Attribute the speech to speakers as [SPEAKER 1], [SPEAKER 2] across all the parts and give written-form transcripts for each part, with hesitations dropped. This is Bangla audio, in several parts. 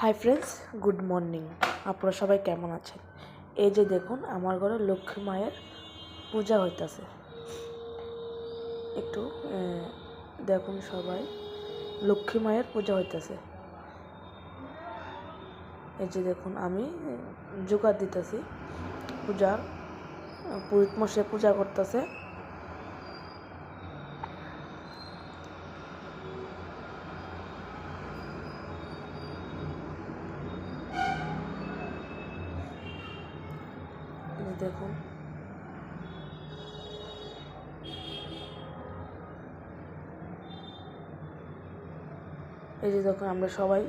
[SPEAKER 1] Hi friends, good morning. আপনারা সবাই কেমন আছেন? এই যে দেখুন, আমার ঘরে লক্ষ্মী মায়ের পূজা হইতেছে। একটু দেখুন সবাই, লক্ষ্মী মায়ের পূজা হইতেছে। এই যে দেখুন, আমি জোগাড় দিতেছি পূজার। পুরোহিত মশাই পূজা করতেছে। দেখুন, এই যে দেখুন, আমরা সবাই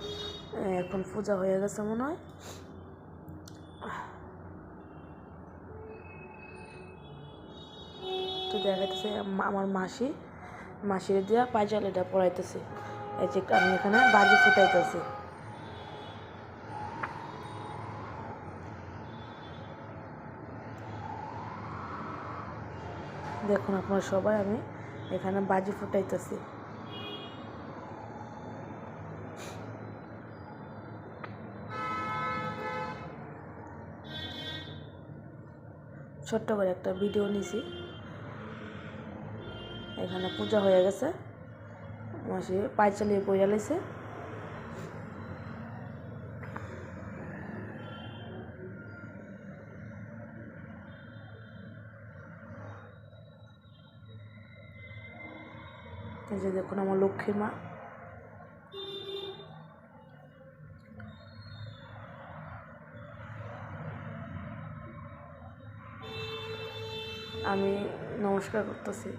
[SPEAKER 1] এখন পূজা হয়ে গেছে মনে হয়। তো দেখাইতেছে আমার মাসির দিয়া পায়জালিটা পরাইতেছে। এই যে আমি এখানে বাজি ফুটাইতেছি। দেখুন আপনারা সবাই, আমি এখানে বাজি ফুটাইতেছি। ছোট্ট করে একটা ভিডিও নিছি। এখানে পূজা হয়ে গেছে, মাসি পায়চালিয়ে পইরা লাইছে। এই যে দেখুন আমার লক্ষ্মী মা। আমি নমস্কার করতেছি।